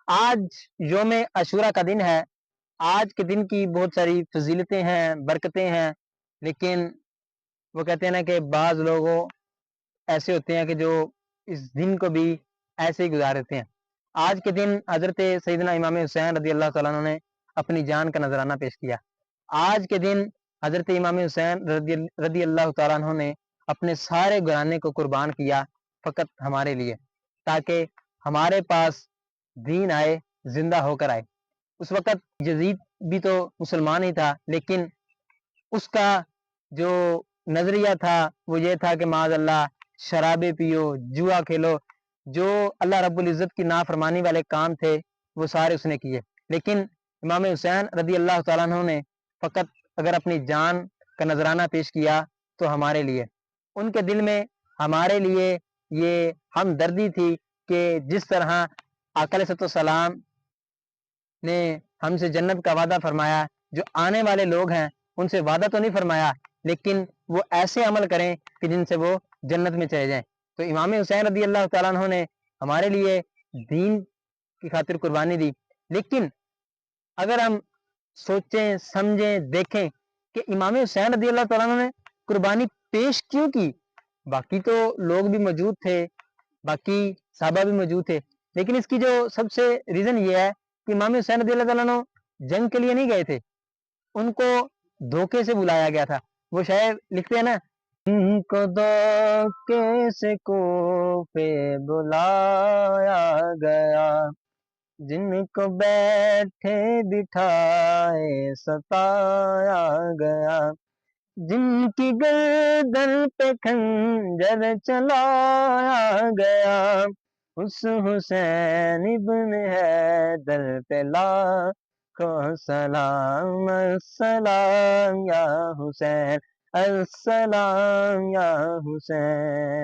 آج یوم عاشورہ کا دن ہے۔ آج کے دن کی بہت ساری فضیلتیں ہیں، برکتیں ہیں، لیکن وہ کہتے ہیں نا کہ بعض لوگوں ایسے ہوتے ہیں کہ جو اس دن کو بھی ایسے ہی گزار دیتے ہیں۔ آج کے دن حضرت سیدنا امام حسین رضی اللہ تعالیٰ عنہ نے اپنی جان کا نذرانہ پیش کیا۔ آج کے دن حضرت امام حسین رضی اللہ تعالیٰ عنہ نے اپنے سارے گھرانے کو قربان کیا فقط ہمارے لیے، تاکہ ہمارے پاس دین آئے، زندہ ہو کر آئے۔ اس وقت یزید بھی تو مسلمان ہی تھا، لیکن اس کا جو نظریہ تھا وہ یہ تھا کہ معاذ اللہ شرابیں پیو، جوا کھیلو، جو اللہ رب العزت کی نافرمانی والے کام تھے وہ سارے اس نے کیے۔ لیکن امام حسین رضی اللہ تعالیٰ عنہ نے فقط اگر اپنی جان کا نذرانہ پیش کیا تو ہمارے لیے، ان کے دل میں ہمارے لیے یہ ہمدردی تھی کہ جس طرح آقا علیہ السلام نے ہم سے جنت کا وعدہ فرمایا، جو آنے والے لوگ ہیں ان سے وعدہ تو نہیں فرمایا، لیکن وہ ایسے عمل کریں کہ جن سے وہ جنت میں چلے جائیں۔ تو امام حسین رضی اللہ تعالیٰ عنہ نے ہمارے لیے دین کی خاطر قربانی دی۔ لیکن اگر ہم سوچیں، سمجھیں، دیکھیں کہ امام حسین رضی اللہ تعالیٰ عنہ نے قربانی پیش کیوں کی؟ باقی تو لوگ بھی موجود تھے، باقی صحابہ بھی موجود تھے، لیکن اس کی جو سب سے ریزن یہ ہے کہ امام حسین رضی اللہ تعالیٰ عنہ جنگ کے لیے نہیں گئے تھے، ان کو دھوکے سے بلایا گیا تھا۔ وہ شاعر لکھتے ہیں نا، ان کو دھوکے سے کوفے بلایا گیا، جن کو بیٹھے بٹھائے ستایا گیا، جن کی گردن پہ خنجر چلایا گیا، اس حسین ابن حیدر پہ لاکھوں سلام، السلام یا حسین، السلام یا حسین۔